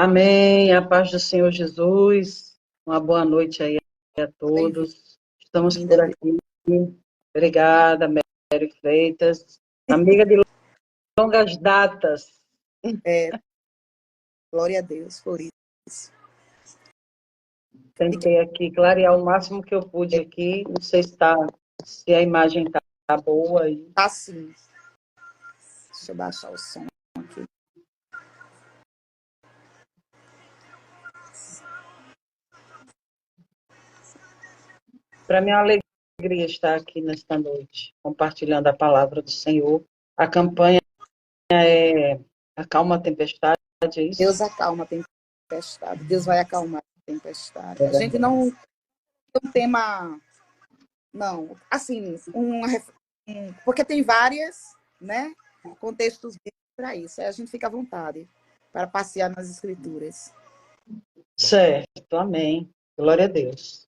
Amém. A paz do Senhor Jesus. Uma boa noite aí a todos. Estamos por Bem-vinda, viu? aqui. Obrigada, Mary Freitas. Amiga de longas datas. Glória a Deus por isso. Tentei aqui clarear o máximo que eu pude aqui. Não sei se a imagem está boa aí. Assim, deixa eu baixar o som aqui. Para minha alegria estar aqui nesta noite, compartilhando a palavra do Senhor. A campanha é Acalma a Tempestade, é Deus isso? acalma a tempestade. Deus vai acalmar a tempestade. É A gente verdade. não tem um tema, não, assim, porque tem várias, né, contextos para isso. Aí a gente fica à vontade para passear nas escrituras. Certo, amém. Glória a Deus.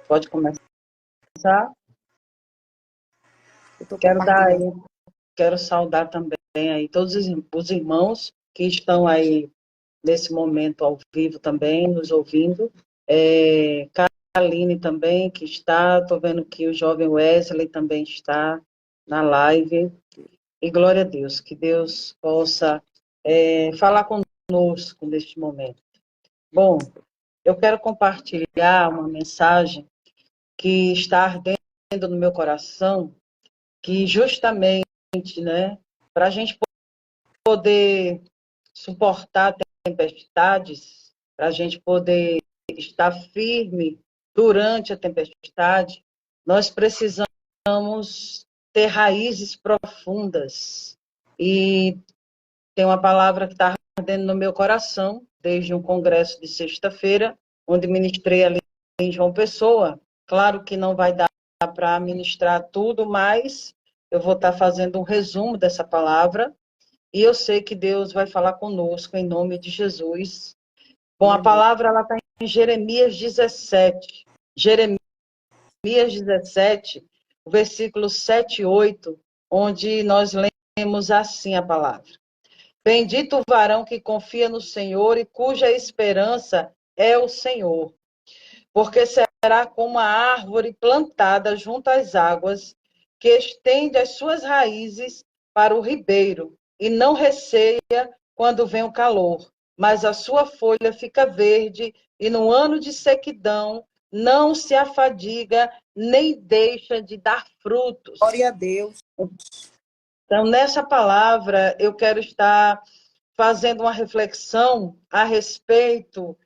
Pode começar. Eu estou Quero dar aí, compartilhando. quero saudar também aí todos os irmãos que estão aí nesse momento ao vivo também, nos ouvindo. Kaline também, que está, estou vendo que o jovem Wesley também está na live. E glória a Deus, que Deus possa falar conosco neste momento. Bom, eu quero compartilhar uma mensagem que está ardendo no meu coração, que justamente, né, para a gente poder suportar tempestades, para a gente poder estar firme durante a tempestade, nós precisamos ter raízes profundas. E tem uma palavra que está ardendo no meu coração, desde um congresso de sexta-feira, onde ministrei ali em João Pessoa. Claro que não vai dar para ministrar tudo, mas eu vou estar fazendo um resumo dessa palavra, e eu sei que Deus vai falar conosco em nome de Jesus. Bom, a Amém. palavra ela está em Jeremias 17. Jeremias 17, o versículo 7 e 8, onde nós lemos assim a palavra. Bendito o varão que confia no Senhor e cuja esperança é o Senhor, porque será como a árvore plantada junto às águas, que estende as suas raízes para o ribeiro, e não receia quando vem o calor, mas a sua folha fica verde, e no ano de sequidão não se afadiga, nem deixa de dar frutos. Glória a Deus. Então, nessa palavra, eu quero estar fazendo uma reflexão a respeito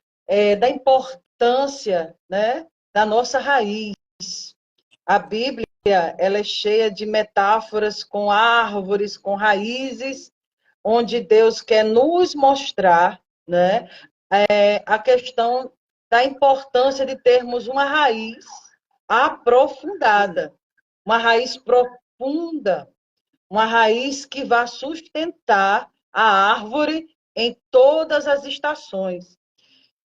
da importância, né, da nossa raiz. A Bíblia ela é cheia de metáforas com árvores, com raízes, onde Deus quer nos mostrar, né, a questão da importância de termos uma raiz aprofundada, uma raiz profunda, uma raiz que vai sustentar a árvore em todas as estações.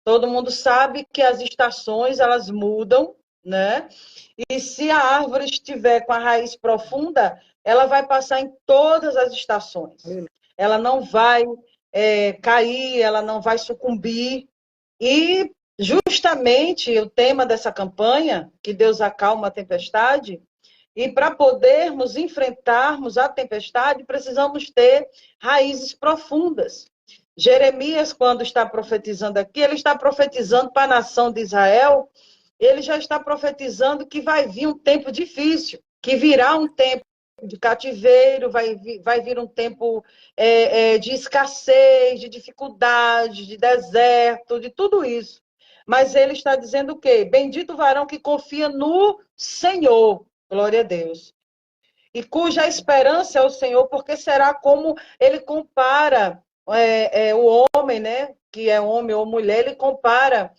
Todo mundo sabe que as estações elas mudam, né? E se a árvore estiver com a raiz profunda, ela vai passar em todas as estações. Ela não vai cair, ela não vai sucumbir. E justamente o tema dessa campanha, que Deus acalma a tempestade, e para podermos enfrentarmos a tempestade, precisamos ter raízes profundas. Jeremias, quando está profetizando aqui, ele está profetizando para a nação de Israel, ele já está profetizando que vai vir um tempo difícil, que virá um tempo de cativeiro, vai vir um tempo de escassez, de dificuldade, de deserto, de tudo isso. Mas ele está dizendo o quê? Bendito o varão que confia no Senhor. Glória a Deus. E cuja esperança é o Senhor, porque será como ele compara o homem, né? Que é homem ou mulher, ele compara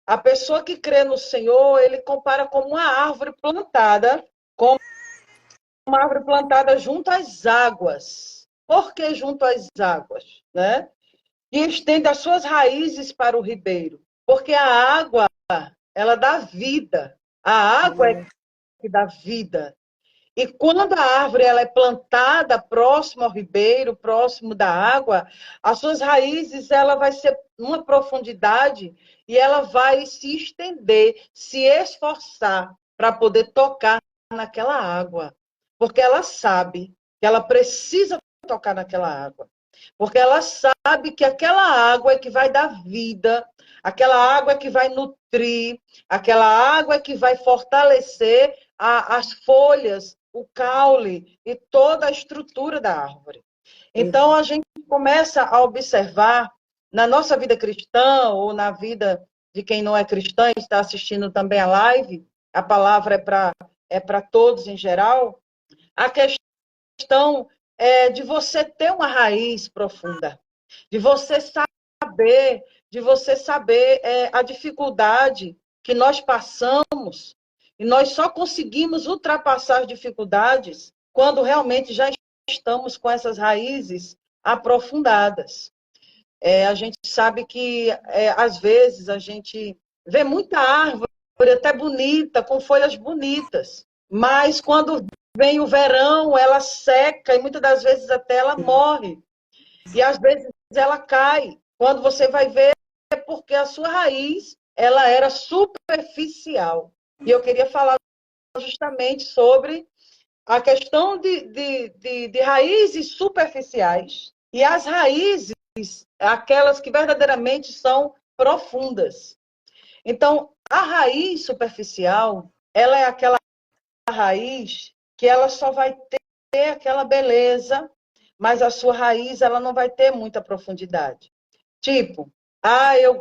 a pessoa que crê no Senhor, ele compara como uma árvore plantada junto às águas. Por que junto às águas, né? E estende as suas raízes para o ribeiro, porque a água, ela dá vida. A água é que dá vida. E quando a árvore ela é plantada próximo ao ribeiro, próximo da água, as suas raízes ela vai ser uma profundidade e ela vai se estender, se esforçar para poder tocar naquela água, porque ela sabe que ela precisa tocar naquela água, porque ela sabe que aquela água é que vai dar vida, aquela água é que vai nutrir, aquela água é que vai fortalecer as folhas, o caule e toda a estrutura da árvore. Então, a gente começa a observar na nossa vida cristã ou na vida de quem não é cristã e está assistindo também a live, a palavra é para todos em geral, a questão de você ter uma raiz profunda, de você saber, a dificuldade que nós passamos, e nós só conseguimos ultrapassar as dificuldades quando realmente já estamos com essas raízes aprofundadas. A gente sabe que, às vezes, a gente vê muita árvore até bonita, com folhas bonitas, mas quando vem o verão, ela seca e muitas das vezes até ela morre. E às vezes ela cai. Quando você vai ver, é porque a sua raiz ela era superficial. E eu queria falar justamente sobre a questão de raízes superficiais e as raízes, aquelas que verdadeiramente são profundas. Então, a raiz superficial, ela é aquela raiz que ela só vai ter aquela beleza, mas a sua raiz ela não vai ter muita profundidade. Tipo, eu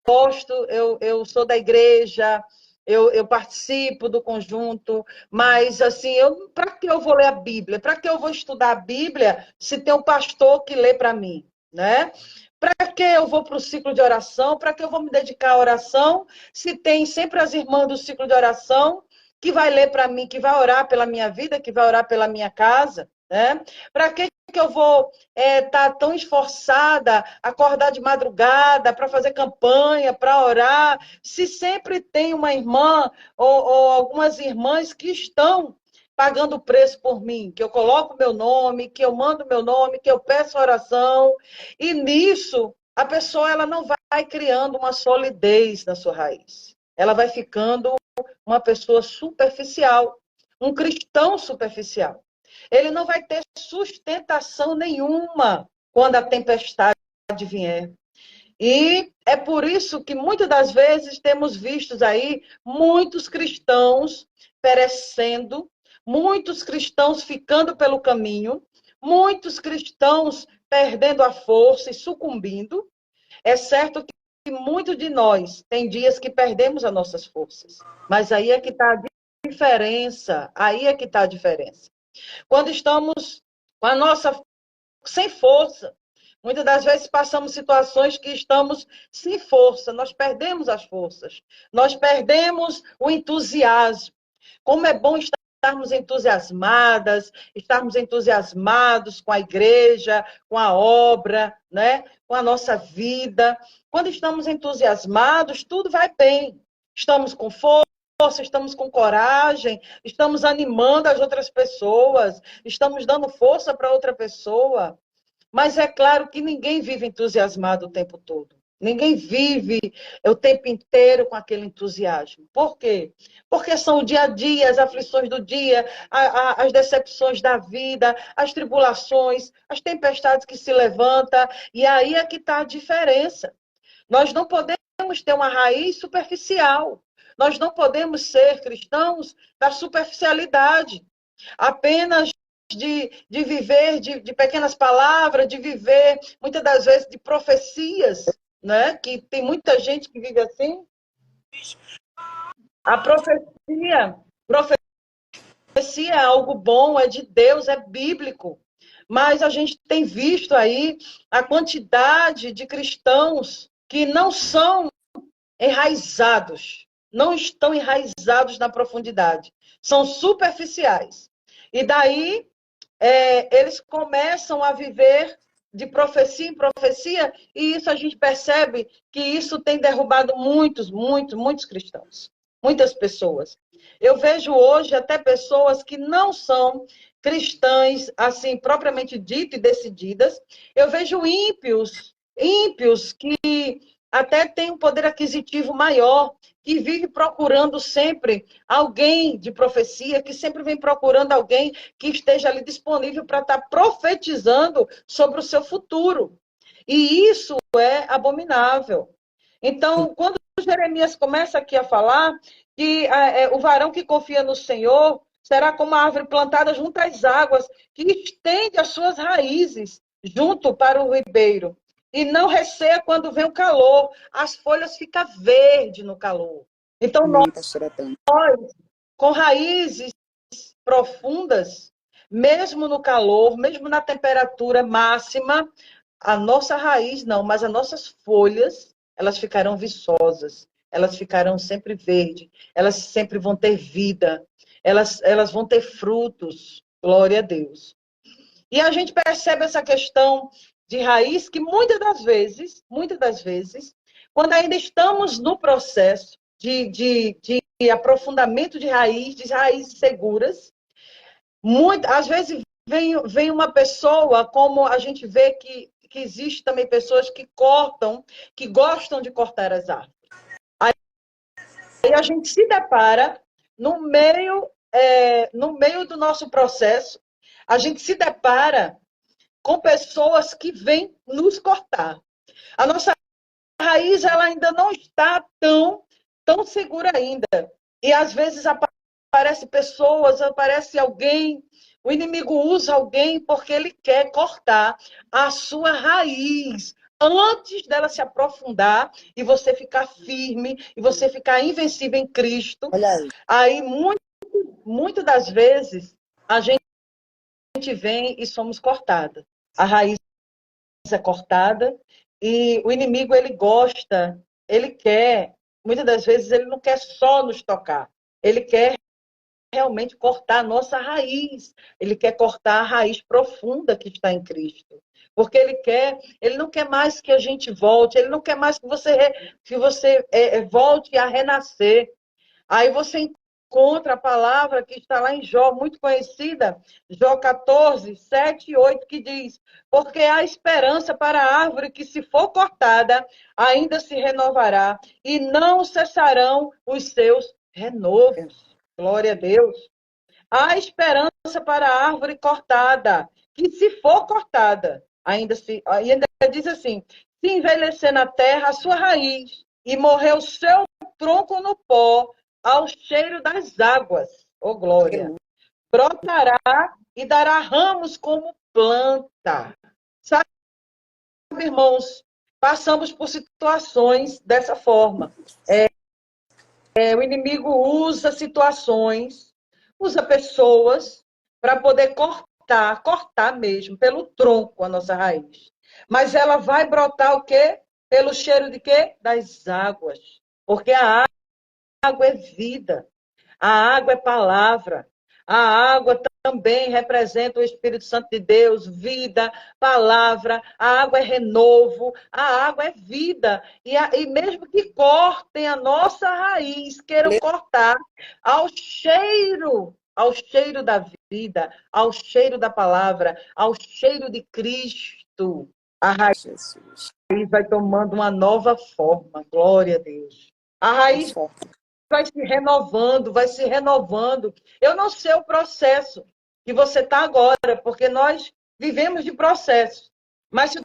gosto, eu sou da igreja, eu participo do conjunto, mas assim, para que eu vou ler a Bíblia? Para que eu vou estudar a Bíblia se tem um pastor que lê para mim, né? Para que eu vou para o ciclo de oração? Para que eu vou me dedicar à oração se tem sempre as irmãs do ciclo de oração que vai ler para mim, que vai orar pela minha vida, que vai orar pela minha casa, né? Para que eu vou estar tão esforçada, acordar de madrugada para fazer campanha, para orar, se sempre tem uma irmã ou algumas irmãs que estão pagando o preço por mim, que eu coloco meu nome, que eu mando meu nome, que eu peço oração, e nisso a pessoa ela não vai criando uma solidez na sua raiz. Ela vai ficando uma pessoa superficial, um cristão superficial. Ele não vai ter sustentação nenhuma quando a tempestade vier. E é por isso que muitas das vezes temos visto aí muitos cristãos perecendo, muitos cristãos ficando pelo caminho, muitos cristãos perdendo a força e sucumbindo. É certo que muitos de nós tem dias que perdemos as nossas forças, mas aí é que está a diferença, aí é que está a diferença. Quando estamos com a nossa sem força, muitas das vezes passamos situações que estamos sem força, nós perdemos as forças, nós perdemos o entusiasmo. Como é bom estarmos entusiasmadas, estarmos entusiasmados com a igreja, com a obra, né? Com a nossa vida. Quando estamos entusiasmados, tudo vai bem. Estamos com força, estamos com coragem, estamos animando as outras pessoas, estamos dando força para outra pessoa. Mas é claro que ninguém vive entusiasmado o tempo todo. Ninguém vive o tempo inteiro com aquele entusiasmo. Por quê? Porque são o dia a dia, as aflições do dia, as decepções da vida, as tribulações, as tempestades que se levantam. E aí é que está a diferença. Nós não podemos ter uma raiz superficial. Nós não podemos ser cristãos da superficialidade. Apenas de viver de pequenas palavras, de viver, muitas das vezes, de profecias, né? Que tem muita gente que vive assim. A profecia é algo bom, é de Deus, é bíblico. Mas a gente tem visto aí a quantidade de cristãos que não são enraizados, não estão enraizados na profundidade, são superficiais. E daí eles começam a viver de profecia em profecia, e isso a gente percebe que isso tem derrubado muitos cristãos. muitas pessoas. Eu vejo hoje até pessoas que não são cristãs, assim, propriamente dito e decididas. Eu vejo ímpios que até têm um poder aquisitivo maior, que vive procurando sempre alguém de profecia, que sempre vem procurando alguém que esteja ali disponível para estar profetizando sobre o seu futuro. E isso é abominável. Então, quando Jeremias começa aqui a falar que o varão que confia no Senhor será como a árvore plantada junto às águas, que estende as suas raízes junto para o ribeiro. E não receia quando vem o calor, as folhas ficam verdes no calor. Então, nós, com raízes profundas, mesmo no calor, mesmo na temperatura máxima, a nossa raiz não, mas as nossas folhas, elas ficarão viçosas, elas ficarão sempre verdes, elas sempre vão ter vida, elas vão ter frutos, glória a Deus. E a gente percebe essa questão de raiz que muitas das vezes, quando ainda estamos no processo de aprofundamento de raízes seguras, às vezes vem uma pessoa, como a gente vê que existe também pessoas que gostam de cortar as árvores. Aí a gente se depara no meio do nosso processo, a gente se depara com pessoas que vêm nos cortar. A nossa raiz ela ainda não está tão segura ainda. E às vezes aparece pessoas, aparece alguém, o inimigo usa alguém porque ele quer cortar a sua raiz antes dela se aprofundar e você ficar firme e você ficar invencível em Cristo. Aí, muito das vezes, a gente vem e somos cortadas. A raiz é cortada e o inimigo, ele gosta, ele quer, muitas das vezes, ele não quer só nos tocar, ele quer realmente cortar a nossa raiz. Ele quer cortar a raiz profunda que está em Cristo. Porque ele não quer mais que a gente volte, ele não quer mais que você volte a renascer. Aí você encontra a palavra que está lá em Jó, muito conhecida, Jó 14, 7 e 8, que diz: porque há esperança para a árvore que, se for cortada, ainda se renovará, e não cessarão os seus renovos. Glória a Deus. Há esperança para a árvore cortada, que, se for cortada, ainda diz assim: se envelhecer na terra a sua raiz e morrer o seu tronco no pó, ao cheiro das águas, oh glória, brotará e dará ramos como planta. Sabe, irmãos, passamos por situações dessa forma. O inimigo usa situações, usa pessoas para poder cortar mesmo, pelo tronco a nossa raiz. Mas ela vai brotar o quê? Pelo cheiro de quê? Das águas. Porque a água é vida, a água é palavra, a água também representa o Espírito Santo de Deus, vida, palavra, a água é renovo, a água é vida. E mesmo que cortem a nossa raiz, queiram cortar ao cheiro da vida, ao cheiro da palavra, ao cheiro de Cristo, a raiz vai tomando uma nova forma, glória a Deus. A raiz vai se renovando, vai se renovando. Eu não sei o processo que você está agora, porque nós vivemos de processo. Mas se o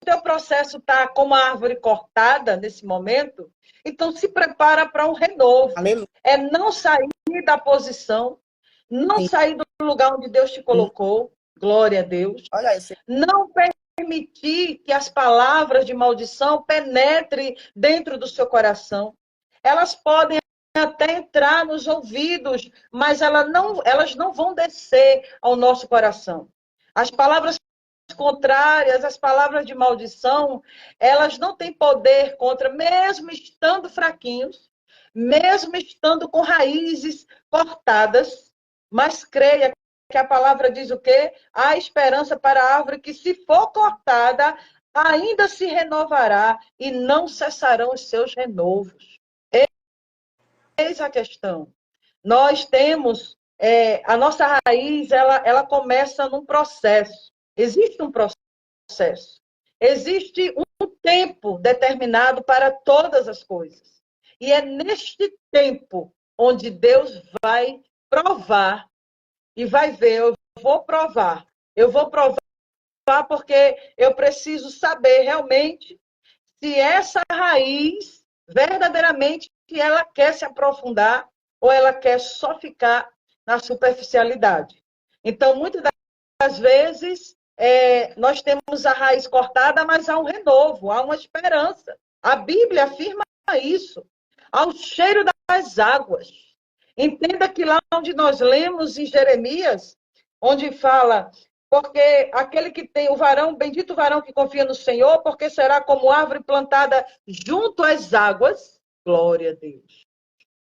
teu processo está como a árvore cortada nesse momento, então se prepara para um renovo. Aleluia. É não sair da posição, não sair do lugar onde Deus te colocou, glória a Deus. Não permitir que as palavras de maldição penetrem dentro do seu coração. Elas podem até entrar nos ouvidos, mas elas não vão descer ao nosso coração. As palavras contrárias, as palavras de maldição, elas não têm poder contra, mesmo estando fraquinhos, mesmo estando com raízes cortadas, mas creia que a palavra diz o quê? Há esperança para a árvore que, se for cortada, ainda se renovará e não cessarão os seus renovos. eis a questão. Nós temos, a nossa raiz, ela começa num processo. Existe um processo. Existe um tempo determinado para todas as coisas. E é neste tempo onde Deus vai provar e vai ver, eu vou provar porque eu preciso saber realmente se essa raiz verdadeiramente ela quer se aprofundar ou ela quer só ficar na superficialidade. Então, muitas das vezes, nós temos a raiz cortada, mas há um renovo, há uma esperança. A Bíblia afirma isso. Ao cheiro das águas. Entenda que lá onde nós lemos em Jeremias, onde fala, porque aquele que tem o varão, bendito o varão que confia no Senhor, porque será como árvore plantada junto às águas. Glória a Deus.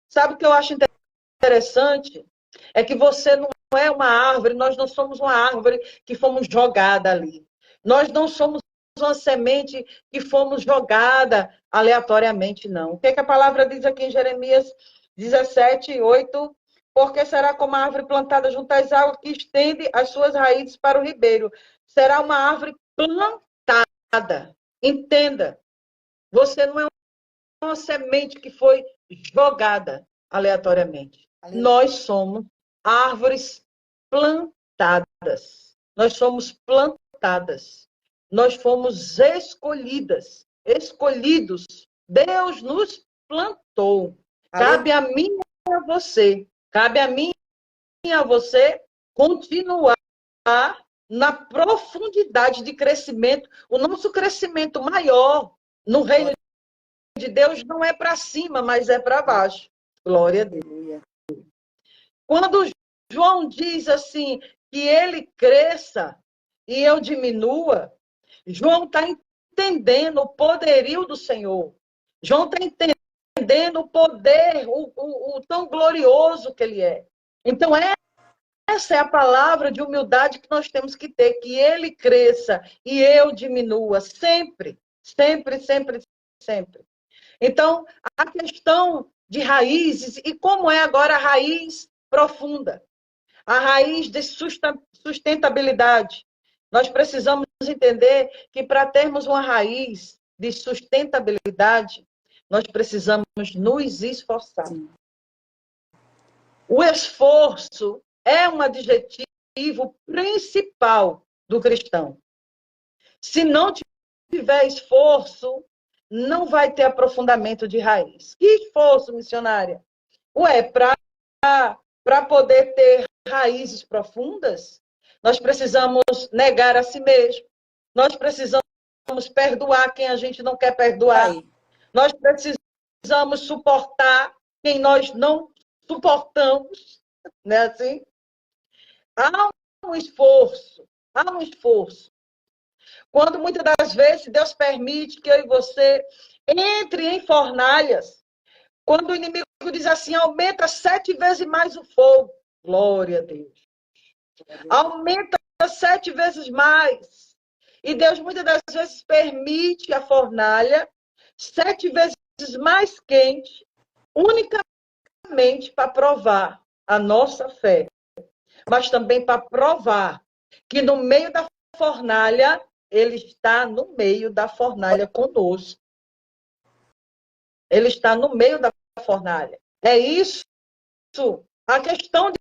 Sabe o que eu acho interessante? É que você não é uma árvore, nós não somos uma árvore que fomos jogada ali. Nós não somos uma semente que fomos jogada aleatoriamente, não. O que a palavra diz aqui em Jeremias 17:8? Porque será como a árvore plantada junto às águas que estende as suas raízes para o ribeiro. Será uma árvore plantada. Entenda, você não é uma semente que foi jogada aleatoriamente. Nós somos árvores plantadas. Nós somos plantadas. Nós fomos escolhidas, escolhidos. Deus nos plantou. Cabe a mim e a você. Cabe a mim e a você continuar na profundidade de crescimento. O nosso crescimento maior no reino de Deus não é para cima, mas é para baixo. Glória a Deus. Quando João diz assim, que ele cresça e eu diminua, João está entendendo o poderio do Senhor. João está entendendo o poder, o tão glorioso que ele é. Então, essa é a palavra de humildade que nós temos que ter, que ele cresça e eu diminua, sempre, sempre, sempre, sempre. Então, a questão de raízes, e como é agora a raiz profunda, a raiz de sustentabilidade. Nós precisamos entender que para termos uma raiz de sustentabilidade, nós precisamos nos esforçar. Sim. O esforço é um adjetivo principal do cristão. Se não tiver esforço, não vai ter aprofundamento de raiz. Que esforço, missionária? Para poder ter raízes profundas, nós precisamos negar a si mesmo. Nós precisamos perdoar quem a gente não quer perdoar. Nós precisamos suportar quem nós não suportamos. Não é assim? Há um esforço. Há um esforço. Quando muitas das vezes Deus permite que eu e você entre em fornalhas, quando o inimigo diz assim, aumenta 7 vezes mais o fogo. Glória a Deus. Aumenta 7 vezes mais. E Deus muitas das vezes permite a fornalha 7 vezes mais quente, unicamente para provar a nossa fé. Mas também para provar que no meio da fornalha, ele está no meio da fornalha conosco. Ele está no meio da fornalha. É isso. A questão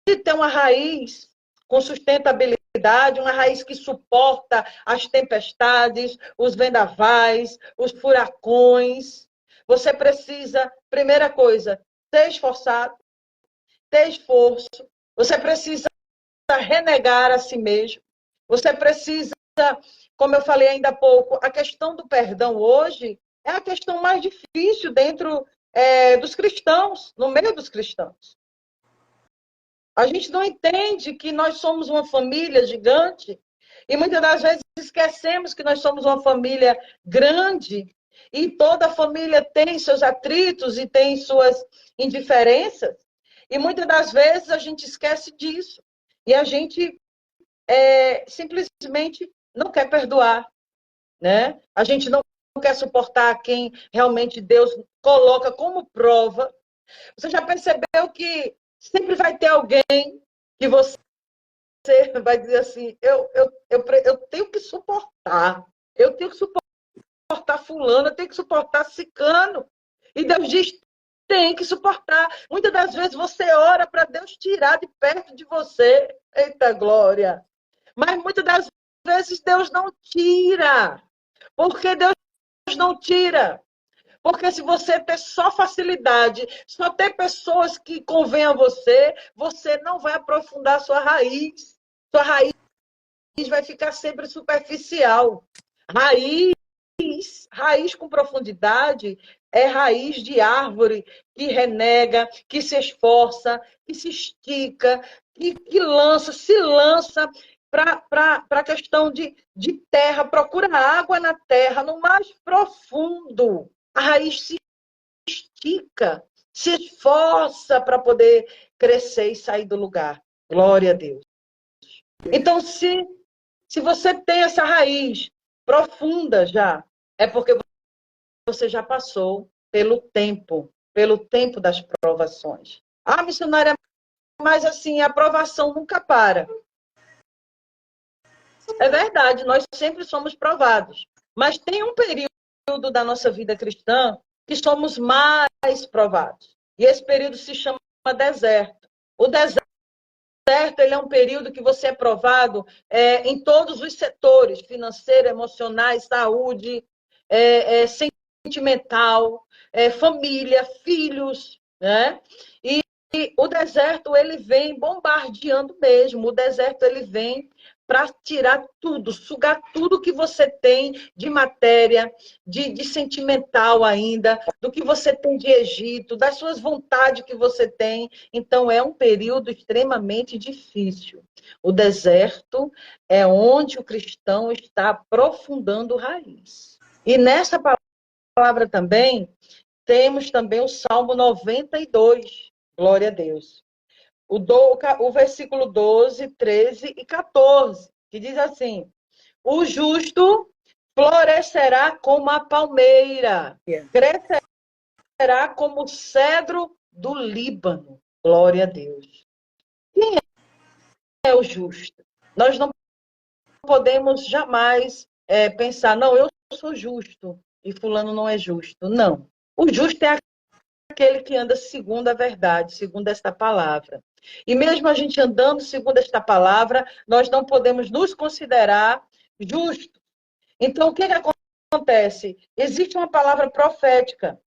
de ter uma raiz com sustentabilidade, uma raiz que suporta as tempestades, os vendavais, os furacões. Você precisa, primeira coisa, ter esforçado, ter esforço. Você precisa renegar a si mesmo. Você precisa, como eu falei ainda há pouco, a questão do perdão hoje é a questão mais difícil dentro dos cristãos, no meio dos cristãos. A gente não entende que nós somos uma família gigante e muitas das vezes esquecemos que nós somos uma família grande e toda família tem seus atritos e tem suas indiferenças e muitas das vezes a gente esquece disso e a gente simplesmente não quer perdoar, né? A gente não quer suportar quem realmente Deus coloca como prova. Você já percebeu que sempre vai ter alguém que você vai dizer assim, eu tenho que suportar, eu tenho que suportar fulano, eu tenho que suportar ciclano. E Deus diz, tem que suportar. Muitas das vezes você ora para Deus tirar de perto de você. Eita glória! Mas muitas das vezes Deus não tira. Por que Deus não tira? Porque se você ter só facilidade, só ter pessoas que convêm a você, você não vai aprofundar a sua raiz. Sua raiz vai ficar sempre superficial. Raiz com profundidade é raiz de árvore que renega, que se esforça, que se estica, se lança para a questão de terra, procura água na terra, no mais profundo. A raiz se estica, se esforça para poder crescer e sair do lugar. Glória a Deus. Então, se você tem essa raiz profunda já, é porque você já passou pelo tempo das provações. Ah, missionária, mas assim, a provação nunca para. É verdade, nós sempre somos provados. Mas tem um período da nossa vida cristã que somos mais provados. E esse período se chama deserto. O deserto ele é um período que você é provado em todos os setores, financeiro, emocional, saúde, sentimental, família, filhos, né? E o deserto, ele vem bombardeando mesmo. O deserto, ele vem para tirar tudo, sugar tudo que você tem de matéria, de sentimental ainda, do que você tem de Egito, das suas vontades que você tem. Então, é um período extremamente difícil. O deserto é onde o cristão está aprofundando raiz. E nessa palavra também, temos também o Salmo 92. Glória a Deus. O versículo 12, 13 e 14, que diz assim: o justo florescerá como a palmeira, crescerá como o cedro do Líbano. Glória a Deus. Quem é o justo? Nós não podemos jamais pensar, não, eu sou justo e fulano não é justo. Não. O justo é aquele que anda segundo a verdade, segundo esta palavra. E mesmo a gente andando segundo esta palavra, nós não podemos nos considerar justos. Então, o que acontece? Existe uma palavra profética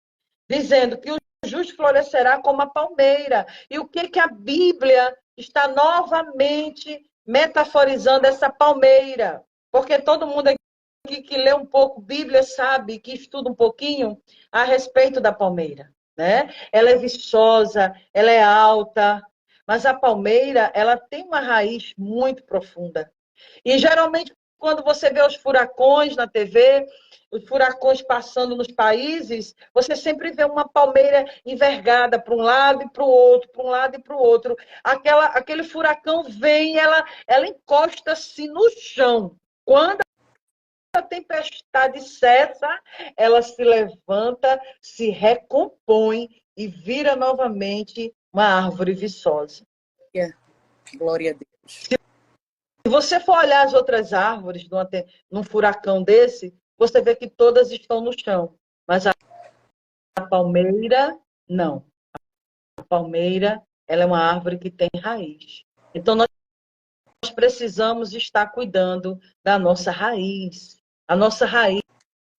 dizendo que o justo florescerá como a palmeira. E o que a Bíblia está novamente metaforizando essa palmeira? Porque todo mundo aqui que lê um pouco Bíblia sabe, que estuda um pouquinho a respeito da palmeira. Né? Ela é viçosa, ela é alta, mas a palmeira, ela tem uma raiz muito profunda. E geralmente, quando você vê os furacões na TV, os furacões passando nos países, você sempre vê uma palmeira envergada para um lado e para o outro, para um lado e para o outro. Aquele furacão vem, ela encosta-se no chão. Quando a tempestade cessa, ela se levanta, se recompõe e vira novamente uma árvore viçosa. Glória a Deus. Se você for olhar as outras árvores num furacão desse, você vê que todas estão no chão. Mas a palmeira, não. A palmeira, ela é uma árvore que tem raiz. Então, nós precisamos estar cuidando da nossa raiz. A nossa raiz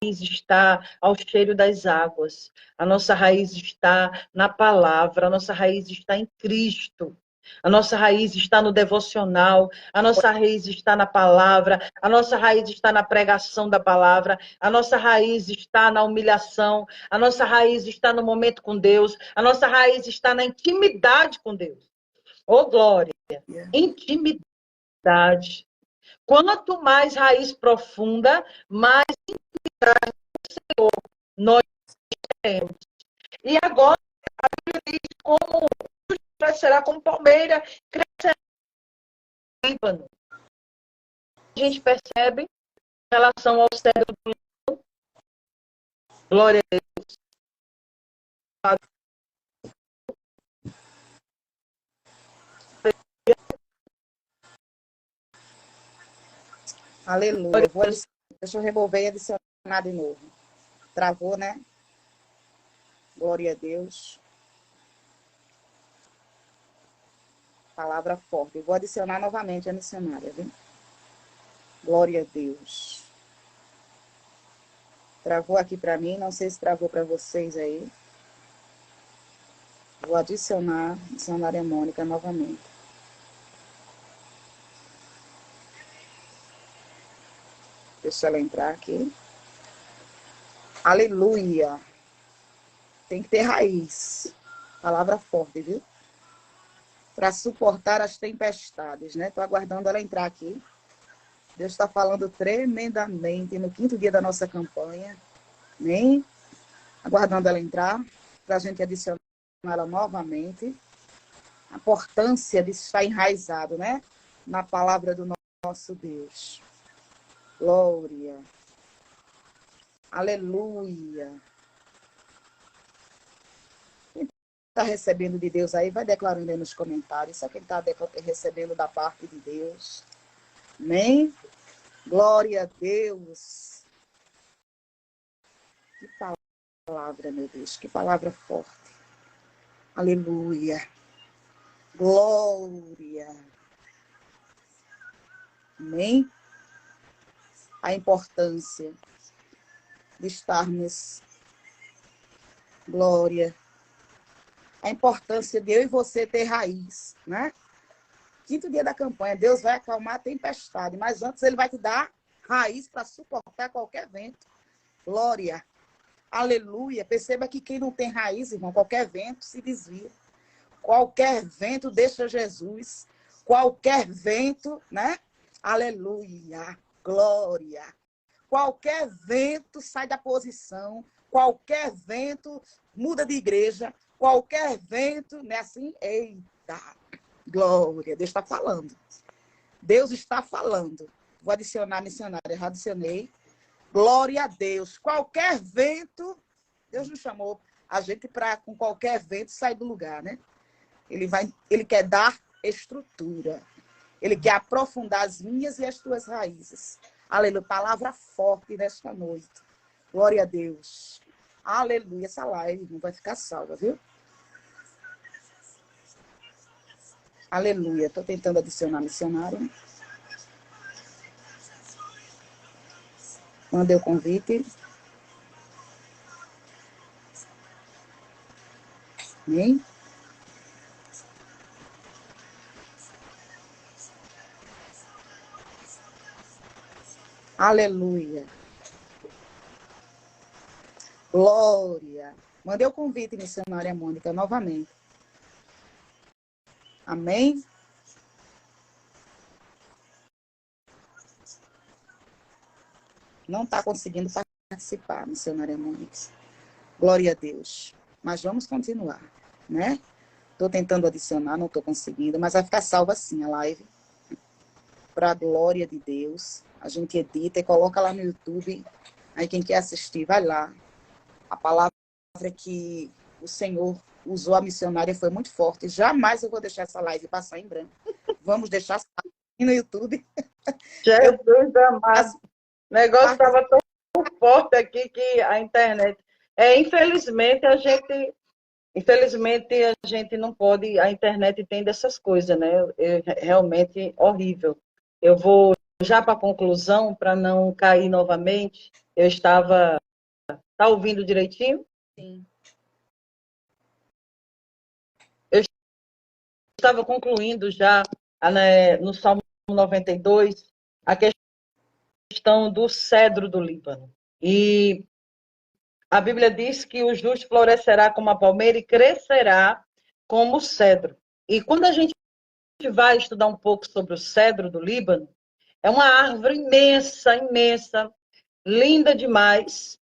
está ao cheiro das águas. A nossa raiz está na palavra. A nossa raiz está em Cristo. A nossa raiz está no devocional, a nossa raiz está na palavra, a nossa raiz está na pregação da palavra, a nossa raiz está na humilhação, a nossa raiz está no momento com Deus, a nossa raiz está na intimidade com Deus. Oh, glória! Intimidade. Quanto mais raiz profunda, mais intimidade com o Senhor nós temos. E agora, a Bíblia diz como será como palmeira, crescerá no Líbano. A gente percebe em relação ao cedro do Líbano. Glória a Deus. Aleluia. Deixa eu remover e adicionar de novo. Travou, né? Glória a Deus. Palavra forte. Eu vou adicionar novamente a missionária, viu? Glória a Deus. Travou aqui para mim, não sei se travou para vocês aí. Vou adicionar a missionária Mônica novamente. Deixa ela entrar aqui. Aleluia. Tem que ter raiz. Palavra forte, viu? Para suportar as tempestades, né? Estou aguardando ela entrar aqui. Deus está falando tremendamente no 5º dia da nossa campanha. Amém? Aguardando ela entrar, para a gente adicionar ela novamente. A importância de estar enraizado, né? Na palavra do nosso Deus. Glória. Aleluia. Quem está recebendo de Deus aí, vai declarando aí nos comentários. Só quem está recebendo da parte de Deus. Amém? Glória a Deus. Que palavra, meu Deus. Que palavra forte. Aleluia. Glória. Amém? A importância de estarmos, glória, a importância de eu e você ter raiz, né? 5º dia da campanha, Deus vai acalmar a tempestade, mas antes ele vai te dar raiz para suportar qualquer vento. Glória, aleluia. Perceba que quem não tem raiz, irmão, qualquer vento se desvia. Qualquer vento deixa Jesus. Qualquer vento, né? Aleluia, glória. Qualquer vento sai da posição, qualquer vento muda de igreja, qualquer vento, né, assim, eita, glória, Deus está falando. Deus está falando. Vou adicionar a missionária, já adicionei. Glória a Deus. Qualquer vento, Deus nos chamou a gente para, com qualquer vento, sair do lugar, né? Ele quer dar estrutura. Ele quer aprofundar as minhas e as tuas raízes. Aleluia. Palavra forte nesta noite. Glória a Deus. Aleluia. Essa live não vai ficar salva, viu? Aleluia. Estou tentando adicionar missionário. Mandei o convite. Amém? Aleluia. Glória. Mandei o convite, missionária Mônica, novamente. Amém? Não está conseguindo participar, missionária Mônica. Glória a Deus. Mas vamos continuar, né? Estou tentando adicionar, não estou conseguindo, mas vai ficar salva sim a live. Para a glória de Deus. A gente edita e coloca lá no YouTube. Aí quem quer assistir, vai lá. A palavra que o Senhor usou a missionária foi muito forte. Jamais eu vou deixar essa live passar em branco. Vamos deixar no YouTube. Jesus amado. O negócio estava tão forte aqui que a internet... infelizmente, a gente não pode... A internet tem dessas coisas, né? Realmente horrível. Eu vou já para a conclusão, para não cair novamente. Eu estava... Está ouvindo direitinho? Sim. Eu estava concluindo já, né, no Salmo 92, a questão do cedro do Líbano. E a Bíblia diz que o justo florescerá como a palmeira e crescerá como o cedro. E quando a gente vai estudar um pouco sobre o cedro do Líbano, é uma árvore imensa, imensa, linda demais.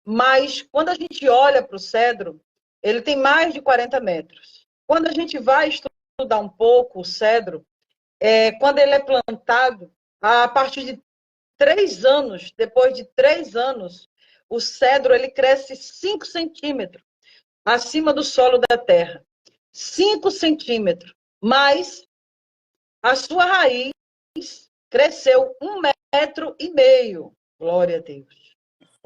Mas quando a gente olha para o cedro, ele tem mais de 40 metros. Quando a gente vai estudar um pouco o cedro, quando ele é plantado, a partir de 3 anos, depois de 3 anos, o cedro ele cresce 5 centímetros acima do solo da terra. 5 centímetros. Mas a sua raiz cresceu 1,5 metro. Glória a Deus.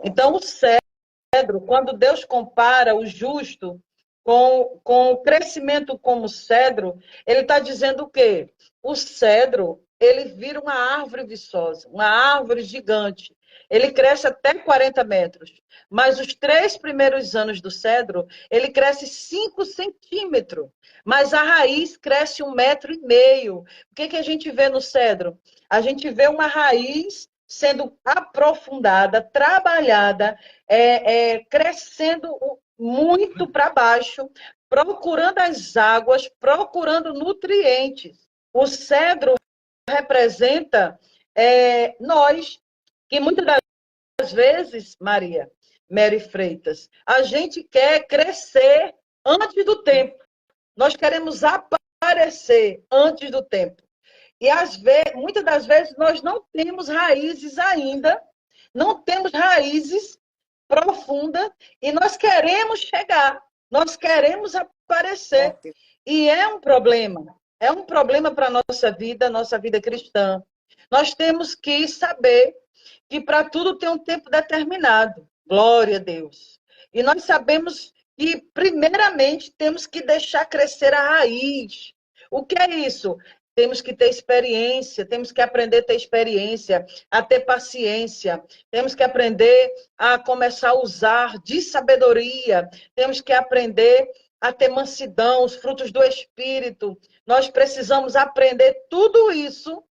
Então, o cedro, quando Deus compara o justo com o crescimento como cedro, ele está dizendo o quê? O cedro, ele vira uma árvore viçosa, uma árvore gigante. Ele cresce até 40 metros. Mas os 3 primeiros anos do cedro, ele cresce 5 centímetros. Mas a raiz cresce 1,5 metro. O que a gente vê no cedro? A gente vê uma raiz sendo aprofundada, trabalhada, crescendo muito para baixo, procurando as águas, procurando nutrientes. O cedro representa nós, que muitas das vezes, Mary Freitas, a gente quer crescer antes do tempo. Nós queremos aparecer antes do tempo. E muitas das vezes nós não temos raízes ainda, não temos raízes profundas e nós queremos chegar, nós queremos aparecer. E é um problema para a nossa vida cristã. Nós temos que saber que para tudo tem um tempo determinado. Glória a Deus. E nós sabemos que, primeiramente, temos que deixar crescer a raiz. O que é isso? Temos que ter experiência, temos que aprender a ter experiência, a ter paciência, temos que aprender a começar a usar de sabedoria, temos que aprender a ter mansidão, os frutos do Espírito. Nós precisamos aprender tudo isso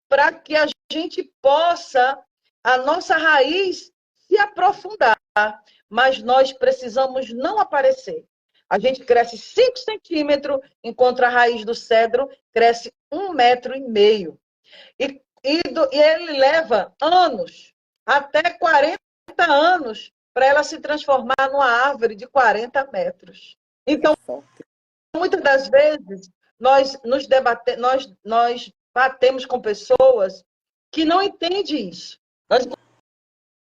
para que a gente possa, a nossa raiz, se aprofundar. Mas nós precisamos não aparecer. A gente cresce 5 centímetros, enquanto a raiz do cedro cresce 1,5 metro. E ele leva anos, até 40 anos, para ela se transformar numa árvore de 40 metros. Então, muitas das vezes, nós batemos com pessoas que não entendem isso. Nós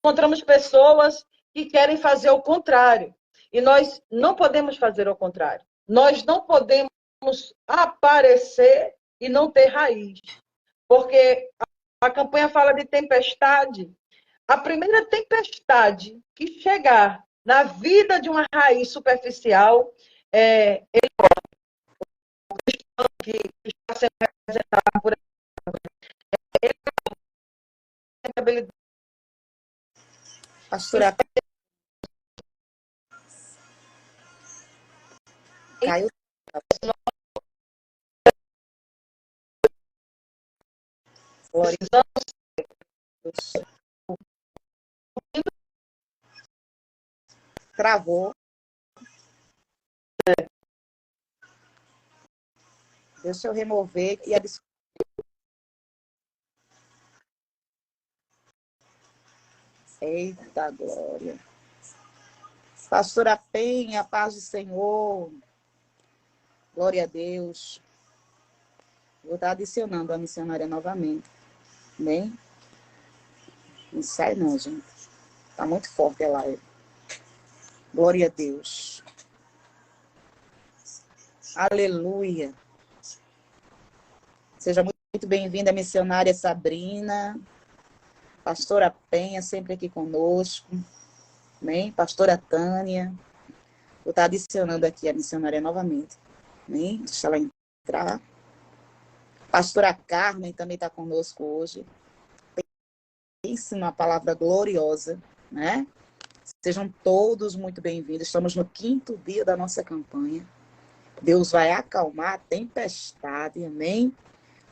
encontramos pessoas que querem fazer o contrário. E nós não podemos fazer o contrário. Nós não podemos aparecer e não ter raiz. Porque a campanha fala de tempestade. A primeira tempestade que chegar na vida de uma raiz superficial, que está sendo representado por ele. Pastora, caiu. Travou. Deixa eu remover e adicionar. Eita glória. Pastora Penha, paz do Senhor. Glória a Deus. Vou estar adicionando a missionária novamente. Bem? Não sai não, gente. Está muito forte a live. Glória a Deus. Aleluia. Seja muito bem-vinda, missionária Sabrina. Pastora Penha, sempre aqui conosco. Amém? Pastora Tânia. Vou estar adicionando aqui a missionária novamente. Amém? Deixa ela entrar. Pastora Carmen também está conosco hoje. Pense numa palavra gloriosa, né? Sejam todos muito bem-vindos. Estamos no 5º dia da nossa campanha. Deus vai acalmar a tempestade, amém?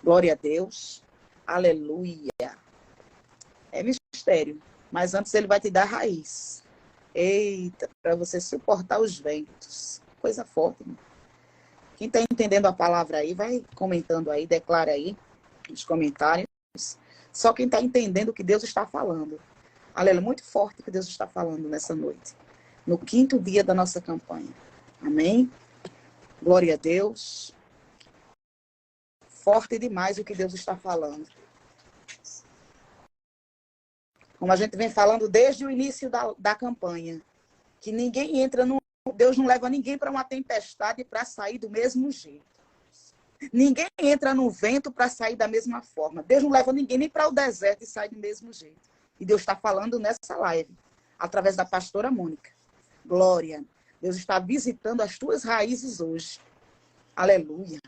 Glória a Deus. Aleluia. É mistério, mas antes ele vai te dar raiz. Eita, para você suportar os ventos. Coisa forte, irmão. Quem está entendendo a palavra aí, vai comentando aí, declara aí nos comentários. Só quem está entendendo o que Deus está falando. Aleluia, muito forte que Deus está falando nessa noite. No 5º dia da nossa campanha. Amém? Glória a Deus. Forte demais o que Deus está falando. Como a gente vem falando desde o início da campanha. Que ninguém entra no... Deus não leva ninguém para uma tempestade para sair do mesmo jeito. Ninguém entra no vento para sair da mesma forma. Deus não leva ninguém nem para o deserto e sai do mesmo jeito. E Deus está falando nessa live, através da pastora Mônica. Glória. Deus está visitando as tuas raízes hoje. Aleluia.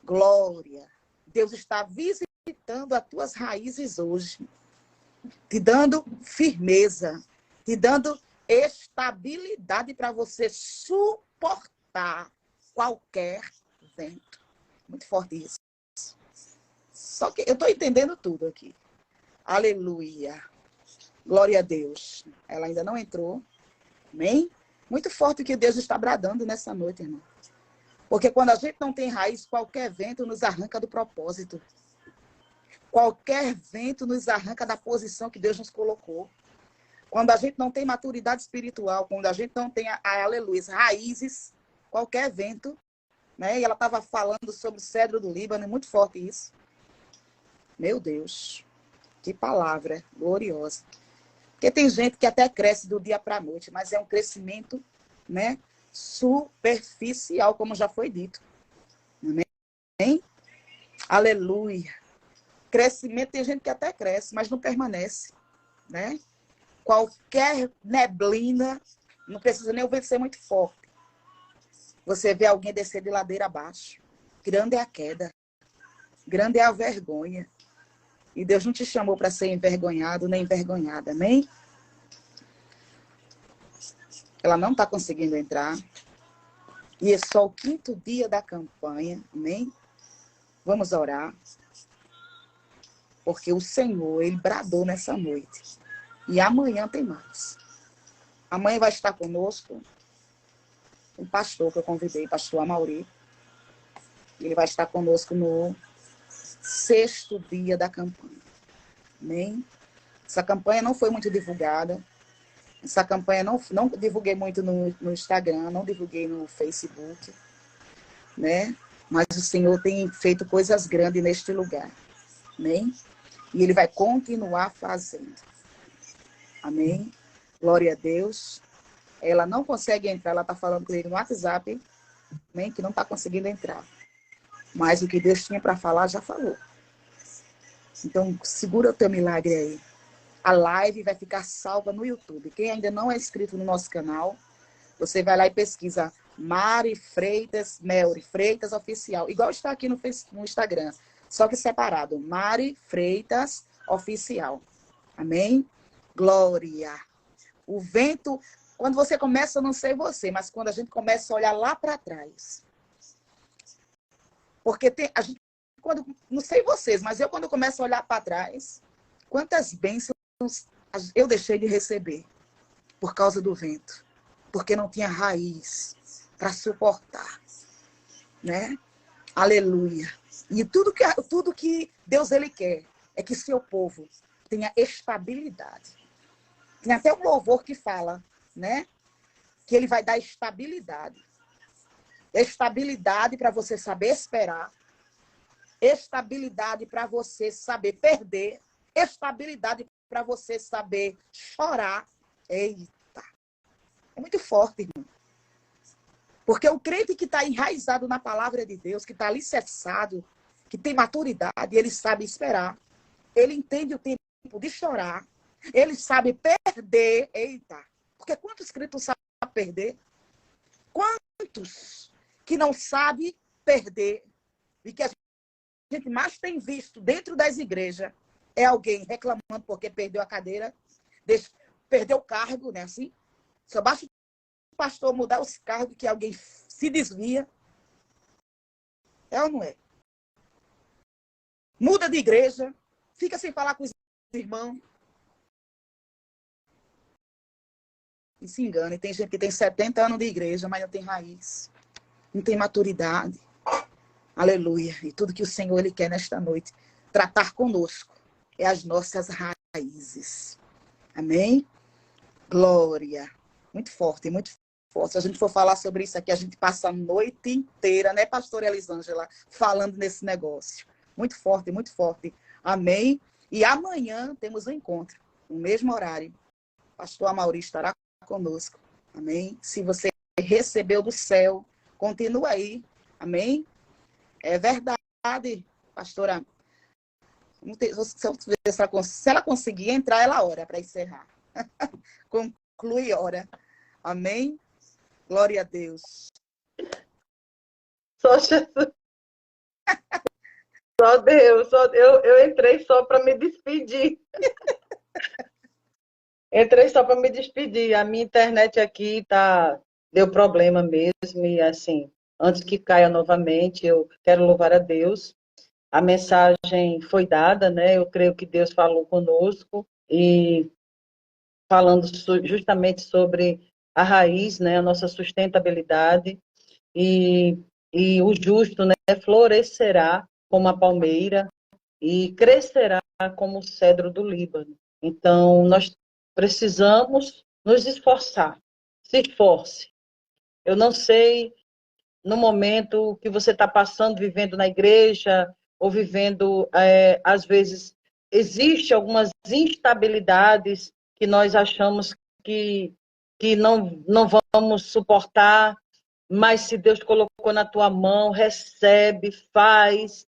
Glória. Deus está visitando as tuas raízes hoje. Te dando firmeza. Te dando estabilidade para você suportar qualquer vento. Muito forte isso. Só que eu estou entendendo tudo aqui. Aleluia. Glória a Deus. Ela ainda não entrou. Amém? Muito forte o que Deus está bradando nessa noite, irmão. Porque quando a gente não tem raiz, qualquer vento nos arranca do propósito. Qualquer vento nos arranca da posição que Deus nos colocou. Quando a gente não tem maturidade espiritual, quando a gente não tem, aleluia, raízes, qualquer vento, né? E ela estava falando sobre o cedro do Líbano, é muito forte isso. Meu Deus, que palavra gloriosa. Porque tem gente que até cresce do dia para a noite, mas é um crescimento, né, superficial, como já foi dito. Amém? Aleluia. Crescimento, tem gente que até cresce, mas não permanece, né? Qualquer neblina, não precisa nem o vento ser muito forte. Você vê alguém descer de ladeira abaixo. Grande é a queda. Grande é a vergonha. E Deus não te chamou para ser envergonhado nem envergonhada, amém? Ela não está conseguindo entrar. E é só o 5º dia da campanha, amém? Vamos orar. Porque o Senhor, Ele bradou nessa noite. E amanhã tem mais. Amanhã vai estar conosco um pastor que eu convidei, pastor Amauri. Ele vai estar conosco no 6º dia da campanha. Amém? Essa campanha não foi muito divulgada. Essa campanha não divulguei muito no Instagram, não divulguei no Facebook, né? Mas o Senhor tem feito coisas grandes neste lugar. Amém? E Ele vai continuar fazendo. Amém? Glória a Deus. Ela não consegue entrar, ela está falando com ele no WhatsApp, amém? Que não está conseguindo entrar. Mas o que Deus tinha para falar, já falou. Então, segura o teu milagre aí. A live vai ficar salva no YouTube. Quem ainda não é inscrito no nosso canal, você vai lá e pesquisa Mari Freitas, Melry Freitas Oficial. Igual está aqui no Instagram, só que separado. Mari Freitas Oficial. Amém? Glória. O vento, quando você começa, eu não sei você, mas quando a gente começa a olhar lá para trás. Porque a gente, não sei vocês, mas eu quando começo a olhar para trás, quantas bênçãos eu deixei de receber por causa do vento. Porque não tinha raiz para suportar. Né? Aleluia. E tudo que Deus Ele quer é que seu povo tenha estabilidade. Tem até um louvor que fala, né? Que Ele vai dar estabilidade. Estabilidade para você saber esperar. Estabilidade para você saber perder. Estabilidade para você saber chorar. Eita! É muito forte, irmão. Porque o crente que está enraizado na palavra de Deus, que está alicerçado, que tem maturidade, ele sabe esperar. Ele entende o tempo de chorar. Ele sabe perder. Eita! Porque quantos crentes sabem perder? Quantos que não sabem perder? E que a gente mais tem visto dentro das igrejas é alguém reclamando porque perdeu a cadeira, perdeu o cargo, né? Assim, só basta o pastor mudar os cargos que alguém se desvia. É ou não é? Muda de igreja, fica sem falar com os irmãos. E se engana. E tem gente que tem 70 anos de igreja, mas não tem raiz. Não tem maturidade. Aleluia. E tudo que o Senhor Ele quer nesta noite tratar conosco é as nossas raízes. Amém? Glória. Muito forte, muito forte. Se a gente for falar sobre isso aqui, a gente passa a noite inteira, né, pastora Elisângela, falando nesse negócio. Muito forte, muito forte. Amém? E amanhã temos um encontro, no mesmo horário. Pastor Amauri estará conosco. Amém? Se você recebeu do céu, continua aí. Amém? É verdade, pastora. Se ela conseguir entrar, ela ora para encerrar. Conclui, ora. Amém? Glória a Deus. Só Jesus, só Deus, eu entrei só para me despedir. Entrei só para me despedir. A minha internet aqui deu problema mesmo, e assim, antes que caia novamente, eu quero louvar a Deus. A mensagem foi dada, né? Eu creio que Deus falou conosco e falando justamente sobre a raiz, né? A nossa sustentabilidade e, e o justo, né? Florescerá como a palmeira e crescerá como o cedro do Líbano. Então, nós precisamos nos esforçar. Se esforce. Eu não sei, no momento que você está passando, vivendo na igreja, ou vivendo, às vezes, existe algumas instabilidades que nós achamos que não vamos suportar, mas se Deus colocou na tua mão, recebe, faz,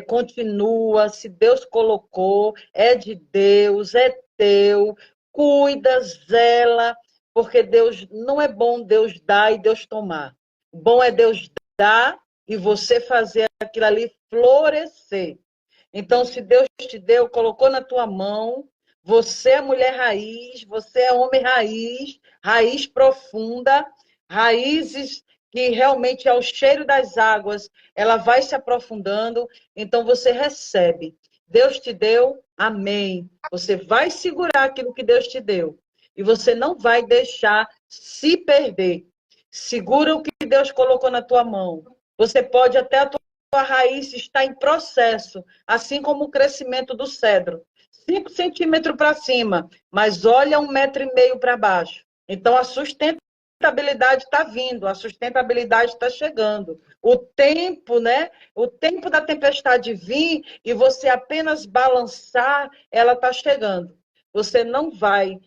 continua. Se Deus colocou, é de Deus, é teu, cuida, zela, porque Deus não é bom Deus dar e Deus tomar. Bom é Deus dar e você fazer aquilo ali florescer. Então, se Deus te deu, colocou na tua mão, você é mulher raiz, você é homem raiz, raiz profunda, raízes que realmente ao cheiro das águas, ela vai se aprofundando, então você recebe. Deus te deu, amém. Você vai segurar aquilo que Deus te deu. E você não vai deixar se perder. Segura o que Deus colocou na tua mão. Você pode até a tua raiz estar em processo, assim como o crescimento do cedro. 5 centímetros para cima, mas olha 1,5 metros para baixo. Então, a sustentabilidade está vindo, a sustentabilidade está chegando. O tempo, né? O tempo da tempestade vir e você apenas balançar, ela está chegando. Você não vai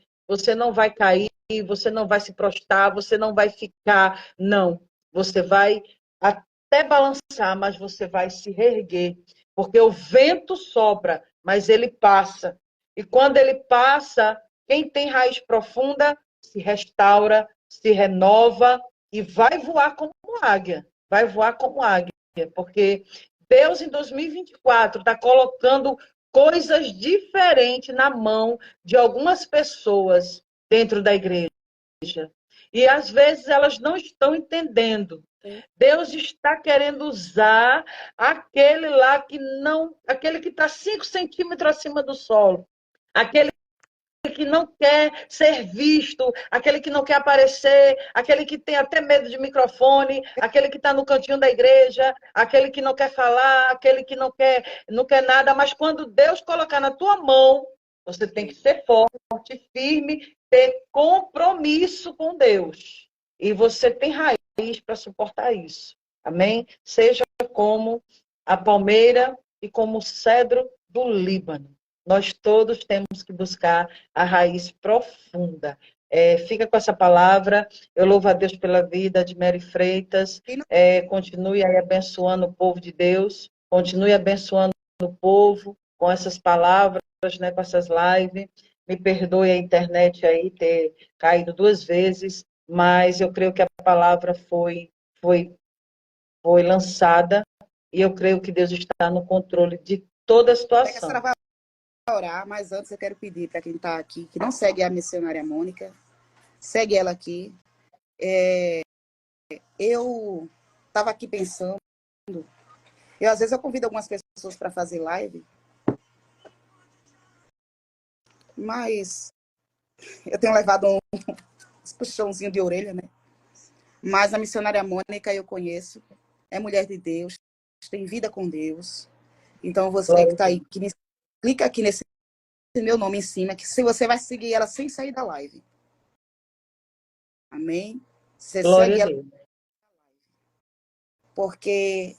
cair, você não vai se prostrar, você não vai ficar, não. Você vai até balançar, mas você vai se reerguer, porque o vento sopra, mas ele passa. E quando ele passa, quem tem raiz profunda se restaura, se renova e vai voar como águia. Vai voar como águia, porque Deus em 2024 está colocando coisas diferentes na mão de algumas pessoas dentro da igreja. E às vezes elas não estão entendendo. Deus está querendo usar aquele lá que não, aquele que está 5 centímetros acima do solo, aquele que não quer ser visto, aquele que não quer aparecer, aquele que tem até medo de microfone, aquele que está no cantinho da igreja, aquele que não quer falar, aquele que não quer nada, mas quando Deus colocar na tua mão, você tem que ser forte, firme, ter compromisso com Deus. E você tem raiz para suportar isso. Amém? Seja como a palmeira e como o cedro do Líbano. Nós todos temos que buscar a raiz profunda. Fica com essa palavra. Eu louvo a Deus pela vida de Mary Freitas. Continue aí abençoando o povo de Deus. Continue abençoando o povo com essas palavras, né, com essas lives. Me perdoe a internet aí ter caído 2 vezes, mas eu creio que a palavra foi lançada e eu creio que Deus está no controle de toda a situação. Orar, mas antes eu quero pedir para quem está aqui, que não segue a missionária Mônica, segue ela aqui. Eu estava aqui pensando, às vezes eu convido algumas pessoas para fazer live, mas eu tenho levado um puxãozinho de orelha, né? Mas a missionária Mônica eu conheço, é mulher de Deus, tem vida com Deus. Então você que está aí, clica aqui nesse meu nome em cima, que se você vai seguir ela sem sair da live. Amém? Você Glória segue a ela. Deus. Porque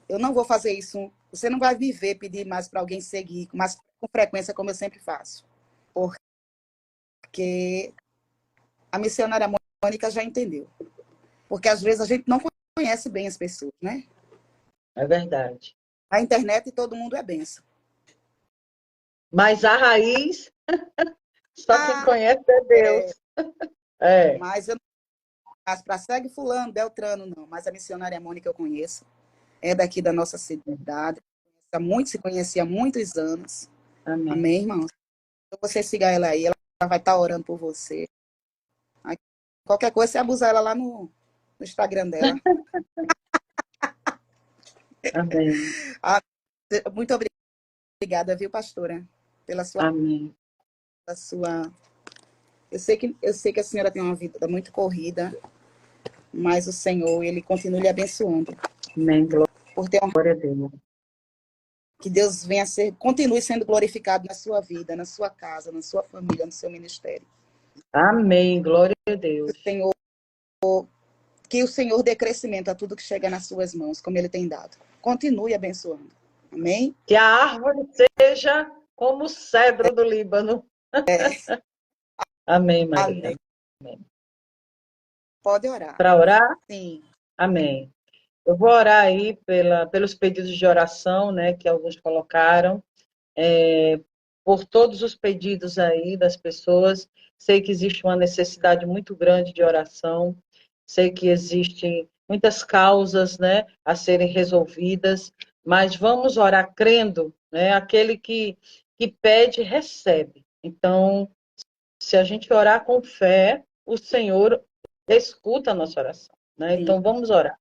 eu não vou fazer isso. Você não vai viver pedir mais para alguém seguir, mas com frequência, como eu sempre faço. Porque a missionária Mônica já entendeu. Porque às vezes a gente não conhece bem as pessoas, né? É verdade. A internet todo mundo é benção. Mas a raiz, só quem Ah, conhece é é, Deus. É. mas eu não faço para segue fulano, Beltrano, não. Mas a missionária Mônica eu conheço. É daqui da nossa cidade. Se conhecia há muitos anos. Amém. Amém, irmãos? Então você siga ela aí, ela vai estar orando por você. Aí, qualquer coisa, você abusar ela lá no Instagram dela. Amém. Ah, muito obrigada, viu, pastora? Pela Amém. sua. Eu sei que a senhora tem uma vida muito corrida, mas o Senhor, ele continua lhe abençoando. Amém. Por ter Glória a Deus. que Deus continue sendo glorificado na sua vida, na sua casa, na sua família, no seu ministério. Amém. Glória a Deus. Que o Senhor dê crescimento a tudo que chega nas suas mãos, como ele tem dado. Continue abençoando. Amém? Que a árvore seja como o cedro do Líbano. Amém, Maria. Amém. Pode orar. Para orar? Sim. Amém. Eu vou orar aí pelos pedidos de oração, né, que alguns colocaram, por todos os pedidos aí das pessoas. Sei que existe uma necessidade muito grande de oração, sei que existem muitas causas, né, a serem resolvidas, mas vamos orar crendo, né, aquele que pede, recebe. Então, se a gente orar com fé, o Senhor escuta a nossa oração, né? Sim. Então, vamos orar.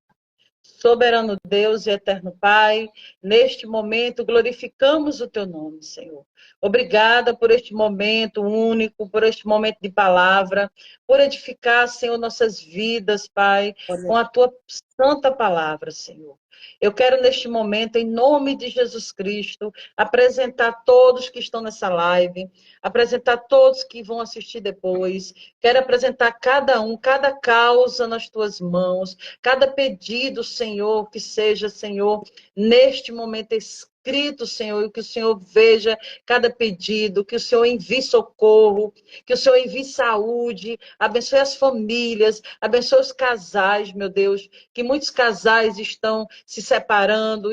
Soberano Deus e eterno Pai, neste momento glorificamos o teu nome, Senhor. Obrigada por este momento único, por este momento de palavra, por edificar, Senhor, nossas vidas, Pai, com a tua santa palavra, Senhor. Eu quero, neste momento, em nome de Jesus Cristo, apresentar todos que estão nessa live, apresentar todos que vão assistir depois. Quero apresentar cada um, cada causa nas tuas mãos, cada pedido, Senhor, que seja, Senhor, neste momento escrito, Senhor, e que o Senhor veja cada pedido, que o Senhor envie socorro, que o Senhor envie saúde, abençoe as famílias, abençoe os casais, meu Deus, que muitos casais estão se separando,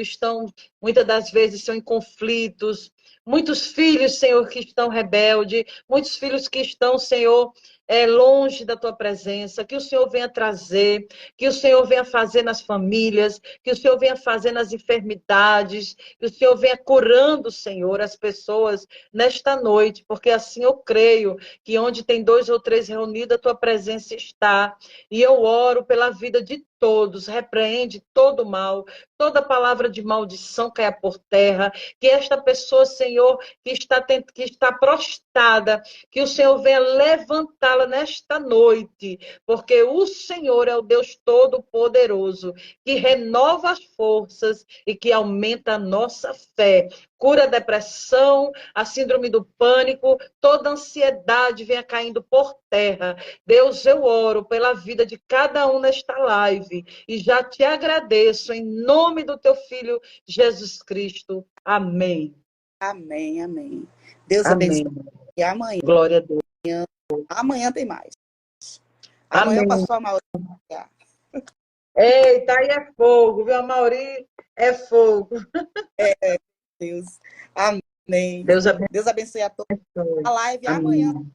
muitas das vezes, estão em conflitos, muitos filhos, Senhor, que estão rebeldes, muitos filhos que estão, Senhor, longe da tua presença, que o Senhor venha trazer, que o Senhor venha fazer nas famílias, que o Senhor venha fazer nas enfermidades, que o Senhor venha curando, Senhor, as pessoas nesta noite, porque assim eu creio que onde tem 2 ou 3 reunidos, a tua presença está. E eu oro pela vida de todos, repreende todo mal, toda palavra de maldição caia por terra, que esta pessoa, Senhor, que está prostrada, que o Senhor venha levantá-la nesta noite, porque o Senhor é o Deus Todo-Poderoso, que renova as forças e que aumenta a nossa fé. Cura a depressão, a síndrome do pânico, toda ansiedade venha caindo por terra. Deus, eu oro pela vida de cada um nesta live e já te agradeço em nome do teu Filho Jesus Cristo. Amém. Amém, amém. Deus Amém. abençoe. E amanhã, Glória a Deus. amanhã tem mais. Amanhã o Amém. pastor Maurício. Eita, aí é fogo, viu, Mauri? É fogo. Deus. Amém. Deus abençoe. Deus abençoe a todos. A live é amanhã. Amém.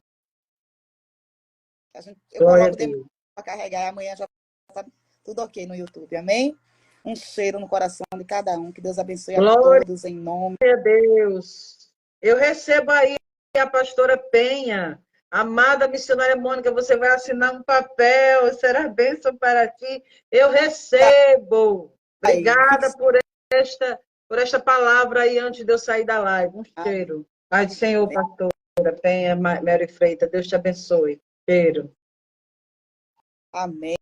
Eu Glória a coloco Deus. para carregar e amanhã já está tudo ok no YouTube. Amém? Um cheiro no coração de cada um. Que Deus abençoe a Glória todos em nome. a Deus. Eu recebo aí a pastora Penha. Amada missionária Mônica, você vai assinar um papel, será bênção para ti. Eu recebo. Obrigada por esta palavra aí antes de eu sair da live. Um cheiro. Pai do Senhor, pastora Penha, Mary Freitas, Deus te abençoe. Cheiro. Amém.